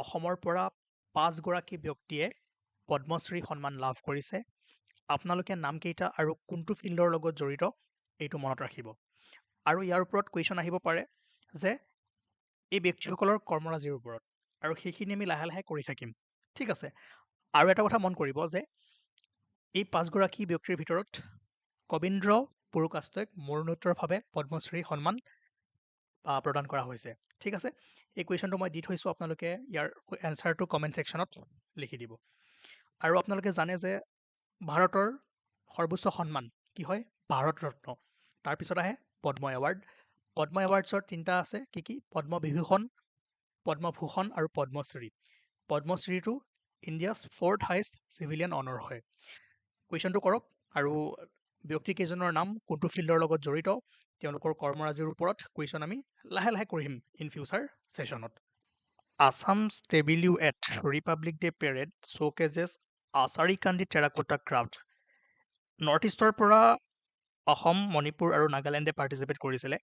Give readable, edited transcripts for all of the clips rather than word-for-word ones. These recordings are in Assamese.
অসমৰ পৰা 5 গৰাকী ব্যক্তিয়ে পদ্মশ্ৰী সন্মান লাভ কৰিছে। আপোনালোকে নামকেইটা আৰু কোনটো ফিল্ডৰ লগত জড়িত এইটো মনত ৰাখিব। আৰু ইয়াৰ ওপৰত কুৱেশ্যন আহিব পাৰে যে এই ব্যক্তিসকলৰ কৰ্মৰাজিৰ ওপৰত, আৰু সেইখিনি আমি লাহে লাহে কৰি থাকিম। ঠিক আছে। আৰু এটা কথা মন কৰিব যে এই 5 গৰাকী ব্যক্তিৰ ভিতৰত কবীন্দ্ৰ পুৰকায়স্থক মৰণোত্তৰভাৱে পদ্মশ্ৰী সন্মান প্ৰদান কৰা হৈছে। ঠিক আছে। এই কুৱেশ্যনটো মই দি থৈছোঁ, আপোনালোকে ইয়াৰ এনচাৰটো কমেণ্ট ছেকশ্যনত লিখি দিব। আৰু আপোনালোকে জানে যে ভাৰতৰ সৰ্বোচ্চ সন্মান কি হয়? ভাৰত ৰত্ন। তাৰপিছত আহে পদ্ম এৱাৰ্ড। পদ্ম এৱাৰ্ডছৰ 3টা আছে, কি? পদ্মবিভূষণ, পদ্মভূষণ আৰু পদ্মশ্ৰী। পদ্মশ্ৰীটো India's 4th highest civilian honour হয়। কুৱেশ্যনটো কৰক, আৰু ব্যক্তিকেইজনৰ নাম, কোনটো ফিল্ডৰ লগত জড়িত, তেওঁলোকৰ কৰ্মৰাজিৰ ওপৰত কুৱেশ্যন আমি লাহে লাহে কৰিম ইন ফিউচাৰ ছেশ্যনত। Assam tableau at Republic Day parade showcases Asharikandi terracotta craft. North ইষ্টৰ পৰা অসম, মণিপুৰ আৰু নাগালেণ্ডে পাৰ্টিচিপেট কৰিছিলে।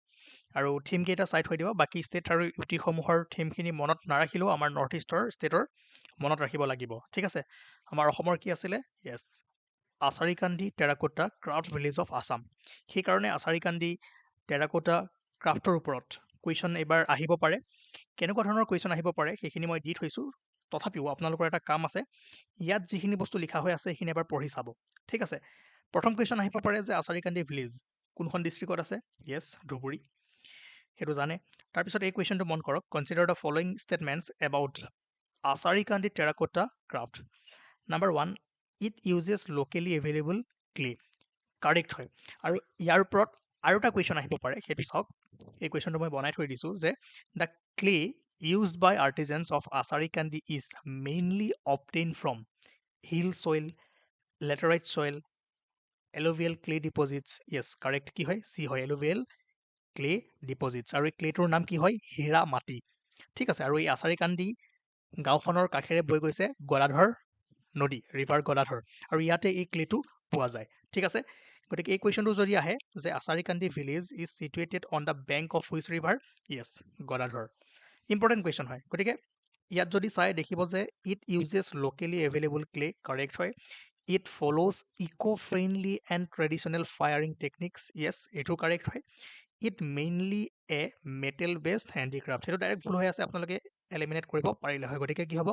আৰু থিমকেইটা চাই থৈ দিব। বাকী ষ্টেট আৰু ইউটিসমূহৰ থিমখিনি মনত নাৰাখিলেও আমাৰ নৰ্থ ইষ্টৰ ষ্টেটৰ মনত ৰাখিব লাগিব। ঠিক আছে। আমাৰ অসমৰ কি আছিলে? Yes, Asharikandi terracotta craft village of Assam. সেইকাৰণে আচাৰীকান্দি টেৰাকোটা ক্ৰাফ্টৰ ওপৰত কুৱেশ্যন এইবাৰ আহিব পাৰে। কেনেকুৱা ধৰণৰ কুৱেশ্যন আহিব পাৰে সেইখিনি মই দি থৈছোঁ। তথাপিও আপোনালোকৰ এটা কাম আছে, ইয়াত যিখিনি বস্তু লিখা হৈ আছে সেইখিনি এবাৰ পঢ়ি চাব। ঠিক আছে। প্ৰথম কুৱেশ্যন আহিব পাৰে যে আচাৰীকান্দি ভিলেজ কোনখন ডিষ্ট্ৰিক্টত আছে? য়েছ, ধুবুৰী। সেইটো জানে। তাৰপিছত এই কুৱেশ্যনটো মন কৰক, consider the following statements about Asharikandi terracotta craft. Number 1, it uses locally available clay. Correct হয়। আৰু ইয়াৰ ওপৰত আৰু এটা কুৱেশ্যন আহিব পাৰে, সেইটো চাওক। এই কুৱেশ্যনটো মই বনাই থৈ দিছোঁ যে the clay used by artisans of Asarikandi is mainly obtained from hill soil, laterite soil, alluvial clay deposits. Yes, correct কি হয়? C হয়, alluvial clay deposits। আৰু এই ক্লেটোৰ নাম কি হয়? হীৰা মাটি। ঠিক আছে। আৰু এই আচাৰীকান্দি গাঁওখনৰ কাষেৰে বৈ গৈছে গদাধৰ নদী, ৰিভাৰ গদাধৰ, আৰু ইয়াতে এই ক্লেটো পোৱা যায়। ঠিক আছে। গতিকে এই কুৱেশ্যনটো যদি আহে যে Asharikandi village is situated on the bank of which river? Yes, Gadadhar. Important question হয়। গতিকে ইয়াত যদি চাই দেখিব যে it uses locally available clay, correct হয়। It follows eco' friendly and traditional firing techniques, yes, এইটো কাৰেক্ট হয়। It mainly a metal based handicraft, সেইটো ডাইৰেক্ট ভুল হৈ আছে, আপোনালোকে এলিমিনেট কৰিব পাৰিলে হয়। গতিকে কি হ'ব?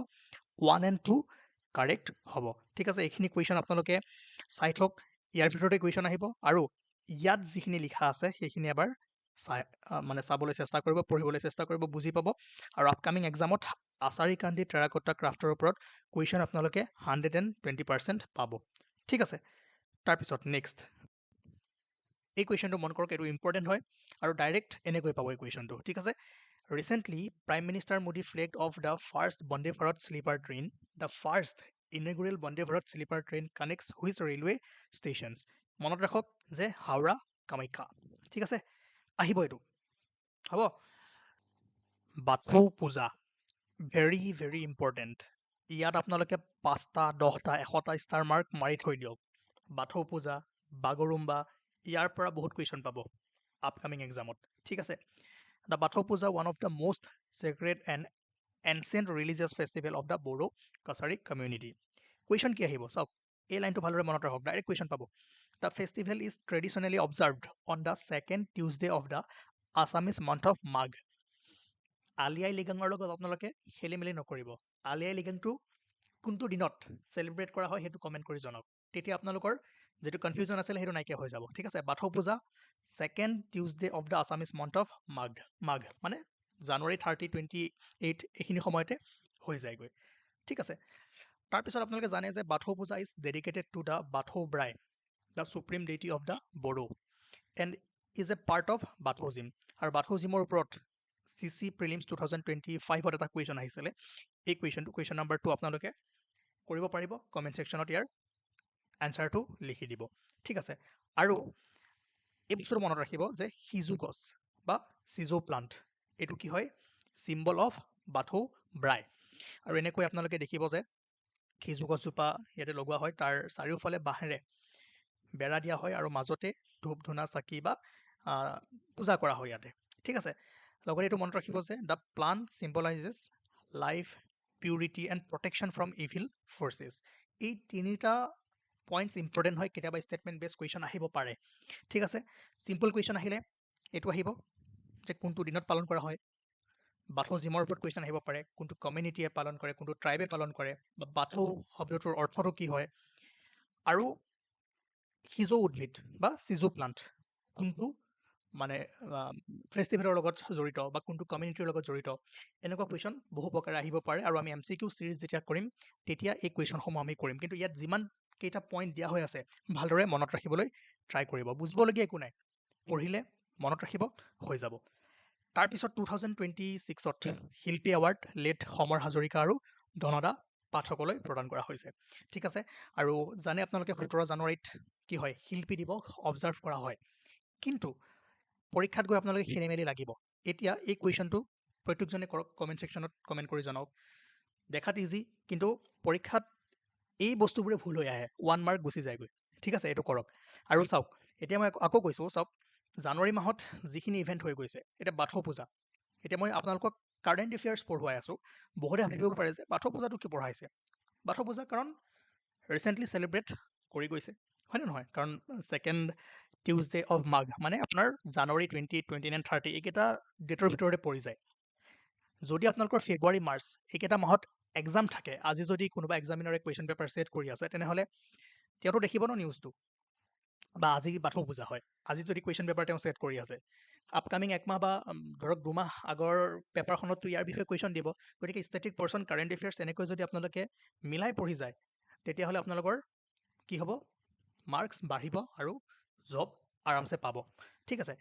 1 and 2 কাৰেক্ট হ'ব। ঠিক আছে। এইখিনি কুৱেশ্যন আপোনালোকে চাই থওক, ইয়াৰ ভিতৰতে কুৱেশ্যন আহিব। আৰু ইয়াত যিখিনি লিখা আছে সেইখিনি এবাৰ চাবলৈ চেষ্টা কৰিব, পঢ়িবলৈ চেষ্টা কৰিব, বুজি পাব। আৰু আপকামিং এক্সামত আচাৰীকান্দি টেৰাকোটা ক্ৰাফ্টৰ ওপৰত কুৱেশ্যন আপোনালোকে 120% পাব। ঠিক আছে। তাৰপিছত নেক্সট এই কুৱেশ্যনটো মন কৰক, এইটো ইম্পৰ্টেণ্ট হয় আৰু ডাইৰেক্ট এনেকৈ পাব এই কুৱেশ্যনটো। ঠিক আছে। Recently prime minister Modi flagged off the first Vande Bharat sleeper train. The first inaugural Vande Bharat sleeper train connects which railway stations. মনত ৰাখক যে হাওৰা কামাখ্যা। ঠিক আছে। আহিব এইটো, হ'ব। বাথৌ পূজা, ভেৰি ভেৰি ইম্পৰ্টেণ্ট। ইয়াত আপোনালোকে 5টা, 10টা, 100টা ষ্টাৰ মাৰ্ক মাৰি থৈ দিয়ক। বাথৌ পূজা, বাগৰুম্বা, ইয়াৰ পৰা বহুত কুৱেশ্যন পাব আপকামিং এক্সামত। ঠিক আছে। The Bathou Puja, one of the most sacred and ancient religious festival of the Bodo Kachari community. Question কি আহিব চাওক, এই লাইনটো ভালদৰে মনত ৰাখক, ডাইৰেক্ট কুৱেশ্যন পাব। The festival is traditionally observed on the 2nd Tuesday of the Assamese month of Magh. আলি আই লৃগাঙৰ লগত আপোনালোকে খেলি মেলি নকৰিব। আলি আই লৃগাংটো কোনটো দিনত চেলিব্ৰেট কৰা হয় সেইটো কমেণ্ট কৰি জনাওক, তেতিয়া আপোনালোকৰ যিটো কনফিউজন আছিলে সেইটো নাইকিয়া হৈ যাব। ঠিক আছে। Bathou Puja 2nd Tuesday of the Assamese month of Magh. Magh মানে জানুৱাৰী 30, 28 এইখিনি সময়তে হৈ যায়গৈ। ঠিক আছে। তাৰপিছত আপোনালোকে জানে যে Bathou puja is dedicated to the Bathou Brai, the supreme deity of the Bodo, and is a part of Bathouism. আৰু বাথৌজিমৰ ওপৰত CC প্ৰিলিমছ 2025ত এটা কুৱেশ্যন আহিছিলে। এই কুৱেশ্যনটো, কুৱেশ্যন নাম্বাৰ 2 আপোনালোকে কৰিব পাৰিব। কমেণ্ট ছেকশ্যনত ইয়াৰ এনচাৰটো লিখি দিব। ঠিক আছে। আৰু এই বস্তুটো মনত ৰাখিব যে সিজু গছ বা চিজো প্লাণ্ট, এইটো কি হয়? Symbol of Bathou Brai. আৰু এনেকৈ আপোনালোকে দেখিব যে সিজু গছজোপা ইয়াতে লগোৱা হয়, তাৰ চাৰিওফালে বাঁহেৰে বেৰা দিয়া হয়, আৰু মাজতে ধূপ ধূনা চাকি বা পূজা কৰা হয় ইয়াতে। ঠিক আছে। লগতে এইটো মনত ৰাখিব যে the plant symbolises life, purity and protection from evil forces. এই তিনিটা পইণ্টছ ইম্পৰ্টেণ্ট হয়, কেতিয়াবা ষ্টেটমেণ্ট বেছ কুৱেশ্যন আহিব পাৰে। ঠিক আছে, চিম্পল কুৱেশ্যন আহিলে এইটো আহিব যে কোনটো দিনত পালন কৰা হয়। বাথৌ জিমৰ ওপৰত কুৱেশ্যন আহিব পাৰে, কোনটো কমিউনিটিয়ে পালন কৰে, কোনটো ট্ৰাইবে পালন কৰে, বা বাথৌ শব্দটোৰ অৰ্থটো কি হয়, আৰু সিজৌ উদ্ভিদ বা চিজু প্লাণ্ট কোনটো মানে ফেষ্টিভেলৰ লগত জড়িত বা কোনটো কমিউনিটিৰ লগত জড়িত, এনেকুৱা কুৱেশ্যন বহু প্ৰকাৰে আহিব পাৰে। আৰু আমি MCQ চিৰিজ যেতিয়া কৰিম তেতিয়া এই কুৱেশ্যনসমূহ আমি কৰিম, কিন্তু ইয়াত যিমান কেইটা পইণ্ট দিয়া হৈ আছে ভালদৰে মনত ৰাখিবলৈ ট্ৰাই কৰিব। বুজিবলগীয়া একো নাই, পঢ়িলে মনত ৰাখিব হৈ যাব। তাৰপিছত 2026ত শিল্পী এৱাৰ্ড লেট সমৰ হাজৰিকা আৰু ধনদা পাঠকলৈ প্ৰদান কৰা হৈছে। ঠিক আছে, আৰু জানে আপোনালোকে 17 জানুৱাৰীত কি হয়, শিল্পী দিৱস অবজাৰ্ভ কৰা হয়। কিন্তু পৰীক্ষাত গৈ আপোনালোকে খেলি মেলি লাগিব। এতিয়া এই কুৱেশ্যনটো প্ৰত্যেকজনে কৰক, কমেণ্ট ছেকশ্যনত কমেণ্ট কৰি জনাওক। দেখাত ইজি, কিন্তু পৰীক্ষাত এই বস্তুবোৰে ভুল হৈ আহে, 1 মাৰ্ক গুচি যায়গৈ। ঠিক আছে, এইটো কৰক। আৰু চাওক, এতিয়া মই আকৌ কৈছোঁ, চাওক জানুৱাৰী মাহত যিখিনি ইভেণ্ট হৈ গৈছে, এতিয়া বাথৌ পূজা, এতিয়া মই আপোনালোকক কাৰেণ্ট এফেয়াৰ্ছ পঢ়ুৱাই আছোঁ। বহুতে ভাবিব পাৰে যে বাথৌ পূজাটো কি পঢ়াইছে। বাথৌ পূজা কাৰণ ৰিচেণ্টলি চেলিব্ৰেট কৰি গৈছে, হয়নে নহয়? কাৰণ 2nd টিউজডে অফ মাঘ, মানে আপোনাৰ জানুৱাৰী 20, 29, 30 এইকেইটা ডেটৰ ভিতৰতে পৰি যায়। যদি আপোনালোকৰ ফেব্ৰুৱাৰী, মাৰ্চ এইকেইটা মাহত এক্সাম থাকে, আজি যদি কোনোবা এক্সামিনাৰে কুৱেশ্যন পেপাৰ ছেট কৰি আছে, তেনেহ'লে তেওঁতো দেখিব ন নিউজটো, বা আজি বাথৌ পূজা হয়, আজি যদি কুৱেশ্যন পেপাৰ তেওঁ ছেট কৰি আছে, আপকামিং একমাহ বা ধৰক 2 মাহ আগৰ পেপাৰখনততো ইয়াৰ বিষয়ে কুৱেশ্যন দিব। গতিকে ষ্টেটিক পৰ্চন, কাৰেণ্ট এফেয়াৰ্ছ এনেকৈ যদি আপোনালোকে মিলাই পঢ়ি যায়, তেতিয়াহ'লে আপোনালোকৰ কি হ'ব, মাৰ্কছ বাঢ়িব আৰু জব আৰামছে পাব। ঠিক আছে,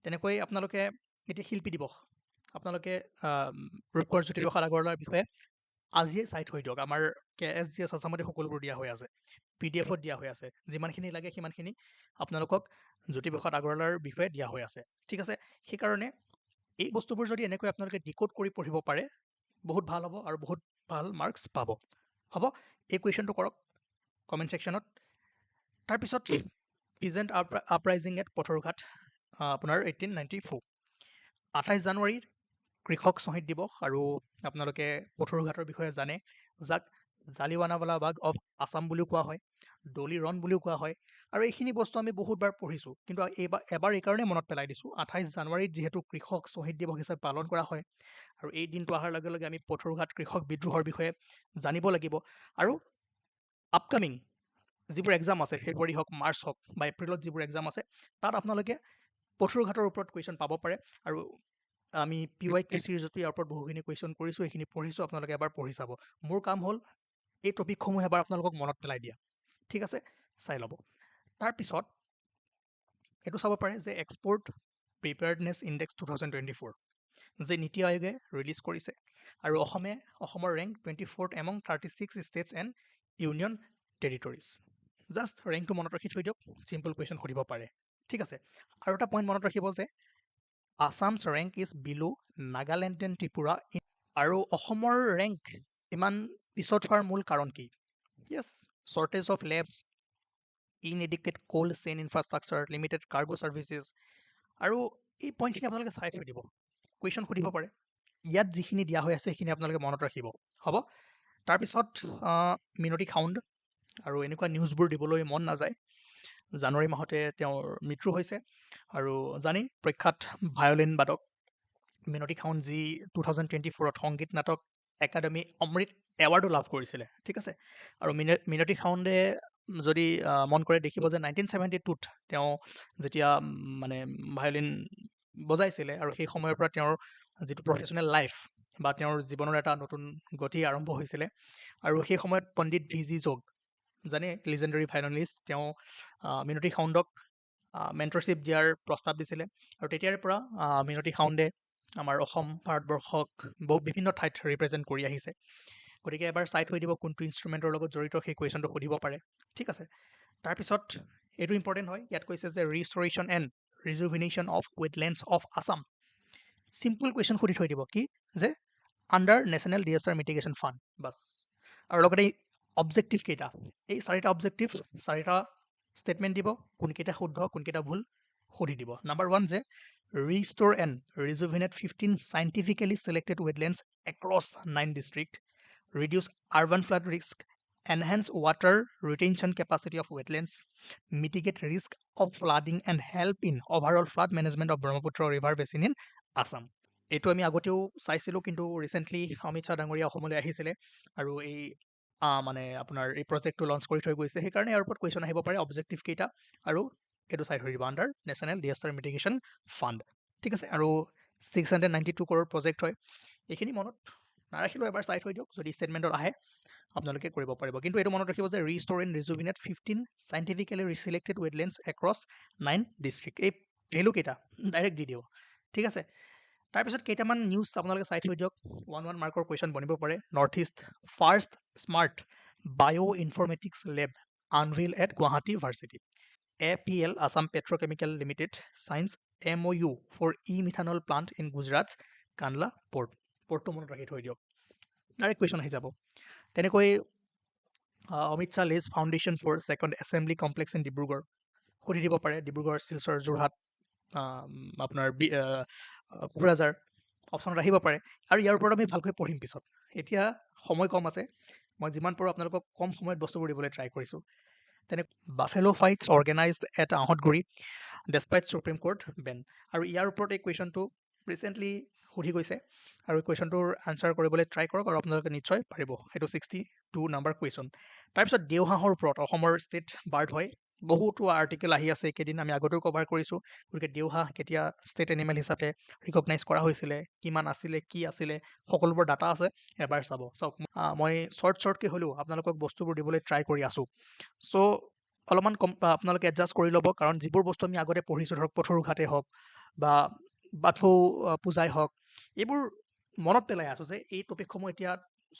তেনেকৈ আপোনালোকে এতিয়া শিল্পী দিৱস, আপোনালোকে ৰূপকোঁৱৰ জ্যোতিপ্ৰসাদ আগৰৱালাৰ বিষয়ে আজিয়ে চাই থৈ দিয়ক। আমাৰ KSGS আছামতে সকলোবোৰ দিয়া হৈ আছে, PDF-ত দিয়া হৈ আছে, যিমানখিনি লাগে সিমানখিনি আপোনালোকক জ্যোতিপ্ৰসাদ আগৰৱালাৰ বিষয়ে দিয়া হৈ আছে। ঠিক আছে, সেইকাৰণে এই বস্তুবোৰ যদি এনেকৈ আপোনালোকে ডিকোড কৰি পঢ়িব পাৰে, বহুত ভাল হ'ব আৰু বহুত ভাল মাৰ্কছ পাব। হ'ব, এই কুৱেশ্যনটো কৰক কমেণ্ট ছেকশ্যনত। তাৰপিছত পিজেণ্ট আপৰাইজিং এট পথৰুঘাট, আপোনাৰ 1894। 28 জানুৱাৰীৰ কৃষক শ্বহীদ দিৱস, আৰু আপোনালোকে পথৰুঘাটৰ বিষয়ে জানে, যাক জালিৱানাৱালা বাগ অফ আছাম বুলিও কোৱা হয়, ডলি ৰণ বুলিও কোৱা হয়। আৰু এইখিনি বস্তু আমি বহুতবাৰ পঢ়িছোঁ, কিন্তু এবাৰ এইকাৰণে মনত পেলাই দিছোঁ, 28 জানুৱাৰীত যিহেতু কৃষক শ্বহীদ দিৱস হিচাপে পালন কৰা হয়, আৰু এই দিনটো অহাৰ লগে লগে আমি পথৰুঘাট কৃষক বিদ্ৰোহৰ বিষয়ে জানিব লাগিব। আৰু আপকামিং যিবোৰ এক্সাম আছে, ফেব্ৰুৱাৰী হওক, মাৰ্চ হওক বা এপ্ৰিলত যিবোৰ এক্সাম আছে, তাত আপোনালোকে পথৰুঘাটৰ ওপৰত কুৱেশ্যন পাব পাৰে। আৰু আমি PYQ চিৰিজতো ইয়াৰ ওপৰত বহুখিনি কুৱেশ্যন কৰিছোঁ, এইখিনি পঢ়িছোঁ, আপোনালোকে এবাৰ পঢ়ি চাব। মোৰ কাম হ'ল এই টপিকসমূহ এবাৰ আপোনালোকক মনত পেলাই দিয়া। ঠিক আছে, চাই ল'ব। তাৰপিছত এইটো চাব পাৰে যে এক্সপৰ্ট প্ৰিপেয়াৰ্ডনেছ ইণ্ডেক্স 2024 যে নীতি আয়োগে ৰিলিজ কৰিছে, আৰু অসমৰ rank 24th among 36 states and union territories. Just ৰেংকটো মনত ৰাখি থৈ দিয়ক, চিম্পল কুৱেশ্যন সুধিব পাৰে। ঠিক আছে, আৰু এটা পইণ্ট মনত ৰাখিব যে আছামছ ৰেংক ইজ বিলো নাগালেণ্ড এণ্ড ত্ৰিপুৰা। আৰু অসমৰ ৰেংক ইমান পিছত হোৱাৰ মূল কাৰণ কি? Yes, shortage of labs, inadequate cold chain infrastructure, limited cargo services. আৰু এই পইণ্টখিনি আপোনালোকে চাই থৈ দিব, কুৱেশ্যন সুধিব পাৰে। ইয়াত যিখিনি দিয়া হৈ আছে সেইখিনি আপোনালোকে মনত ৰাখিব। হ'ব, তাৰপিছত মিনতি খাউণ্ড, আৰু এনেকুৱা নিউজবোৰ দিবলৈ মন নাযায়। জানুৱাৰী মাহতে তেওঁৰ মৃত্যু হৈছে, আৰু জানেই প্ৰখ্যাত ভায়লিন বাদক মিনতি খাউণ্ড, যি 2024ত সংগীত নাটক একাডেমী অমৃত এৱাৰ্ডো লাভ কৰিছিলে। ঠিক আছে, আৰু মিনতি খাউণ্ডে যদি মন কৰে দেখিব যে 1972ত তেওঁ যেতিয়া মানে ভায়লিন বজাইছিলে, আৰু সেই সময়ৰ পৰা তেওঁৰ যিটো প্ৰফেশ্যনেল লাইফ বা তেওঁৰ জীৱনৰ এটা নতুন গতি আৰম্ভ হৈছিলে। আৰু সেই সময়ত পণ্ডিত VG যোগ, জানে লিজেণ্ডাৰী ভায়লিনিষ্ট, তেওঁ মিনতি খাউণ্ডক মেণ্টৰশ্বিপ দিয়াৰ প্ৰস্তাৱ দিছিলে। আৰু তেতিয়াৰ পৰা মিনতি খাউণ্ডে আমাৰ অসম, ভাৰতবৰ্ষক বিভিন্ন ঠাইত ৰিপ্ৰেজেণ্ট কৰি আহিছে। গতিকে এবাৰ চাই থৈ দিব কোনটো ইনষ্ট্ৰুমেণ্টৰ লগত জড়িত, সেই কুৱেশ্যনটো সুধিব পাৰে। ঠিক আছে, তাৰপিছত এইটো ইম্পৰ্টেণ্ট হয়, ইয়াত কৈছে যে restoration and rejuvenation of wetlands of Assam. Simple question সুধি থৈ দিব, কি যে under national disaster mitigation fund, বাছ। আৰু লগতে অবজেক্টিভ কেইটা, এই 4টা অবজেক্টিভ, 4টা ষ্টেটমেণ্ট দিব, কোনকেইটা শুদ্ধ কোনকেইটা ভুল সুধি দিব। নাম্বাৰ 1 যে restore and rejuvenate 15 scientifically selected wetlands across 9 district. reduce urban flood risk, enhance water retention capacity of wetlands, mitigate risk of flooding, and help in overall flood management of Brahmaputra river basin in Assam. এইটো আমি আগতেও চাইছিলোঁ, কিন্তু ৰিচেণ্টলি অমিত শ্বাহ ডাঙৰীয়া অসমলৈ আহিছিলে আৰু এই মানে আপোনাৰ এই প্ৰজেক্টটো লঞ্চ কৰি থৈ গৈছে। সেইকাৰণে ইয়াৰ ওপৰত কুৱেশ্যন আহিব পাৰে, অবজেক্টিভ কেইটা, আৰু এইটো চাই থৈ দিব under national disaster mitigation fund. ঠিক আছে, আৰু 692 crore প্ৰজেক্ট হয়। এইখিনি মনত নাৰাখিলেও এবাৰ চাই থৈ দিয়ক, যদি ষ্টেটমেণ্টত আহে আপোনালোকে কৰিব পাৰিব। কিন্তু এইটো মনত ৰাখিব যে restore and rejuvenate 15 scientifically ৰিচিলেক্টেড ৱেটলেণ্ডছ across 9 district. এই ভেলুকেইটা ডাইৰেক্ট দি দিওঁ। ঠিক আছে, তাৰপিছত কেইটামান নিউজ আপোনালোকে চাই থৈ দিয়ক, 1 মাৰ্কৰ কুৱেশ্যন বনিব পাৰে। নৰ্থ ইষ্ট ফাৰ্ষ্ট স্মাৰ্ট বায়' informatics lab anvil at Guwahati university. APL Assam Petrochemical Limited signs MOU for e-methanol plant in Gujarat's Kandla port. পৰ্টটো মনত ৰাখি থৈ দিয়ক, ডাইৰেক্ট কুৱেশ্যন আহি যাব। তেনেকৈ Amit Shah lays foundation for second assembly complex in Dibrugarh, সুধি দিব পাৰে। ডিব্ৰুগড়, শিলচৰ, যোৰহাট, আপোনাৰ কোকৰাঝাৰ অপশ্যনত আহিব পাৰে। আৰু ইয়াৰ ওপৰত আমি ভালকৈ পঢ়িম পিছত, এতিয়া সময় কম আছে। মই যিমান পাৰোঁ আপোনালোকক কম সময়ত বস্তুবোৰ দিবলৈ ট্ৰাই কৰিছোঁ। তেনে buffalo fights organised at Ahotguri despite supreme court ban. আৰু ইয়াৰ ওপৰত এই কুৱেশ্যনটো ৰিচেণ্টলি সুধি গৈছে, আৰু এই কুৱেশ্যনটোৰ আনচাৰ কৰিবলৈ ট্ৰাই কৰক, আৰু আপোনালোকে নিশ্চয় পাৰিব। সেইটো 62 নম্বৰ কুৱেশ্যন। তাৰপিছত দেওহাঁহৰ ওপৰত অসমৰ ষ্টেট বাৰ্ড হয়। বহুতো আৰ্টিকেল আহি আছে এইকেইদিন, আমি আগতেও কভাৰ কৰিছোঁ। গতিকে দেওহাঁহ কেতিয়া ষ্টেট এনিমেল হিচাপে ৰিকগনাইজ কৰা হৈছিলে, কিমান আছিলে, কি আছিলে, সকলোবোৰ ডাটা আছে, এবাৰ চাব। চাওক, মই শ্বৰ্টকৈ হ'লেও আপোনালোকক বস্তুবোৰ দিবলৈ ট্ৰাই কৰি আছোঁ। চ' অলপমান আপোনালোকে এডজাষ্ট কৰি ল'ব, কাৰণ যিবোৰ বস্তু আমি আগতে পঢ়িছোঁ, ধৰক পথৰু ঘাটেই হওক বা বাথৌ পূজাই হওক, এইবোৰ মনত পেলাই আছোঁ যে এই টপিকসমূহ এতিয়া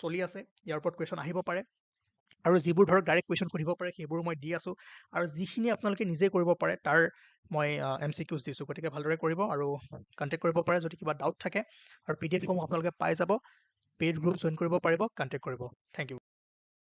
চলি আছে, ইয়াৰ ওপৰত কুৱেশ্যন আহিব পাৰে। আৰু যিবোৰ ধৰক ডাইৰেক্ট কুৱেশ্যন সুধিব পাৰে সেইবোৰো মই দি আছোঁ, আৰু যিখিনি আপোনালোকে নিজে কৰিব পাৰে তাৰ মই MCQs দিছোঁ। গতিকে ভালদৰে কৰিব আৰু কণ্টেক্ট কৰিব পাৰে যদি কিবা ডাউট থাকে, আৰু PDF সমূহ আপোনালোকে পাই যাব। পেইড গ্ৰুপ জইন কৰিব পাৰিব, কণ্টেক্ট কৰিব। Thank U.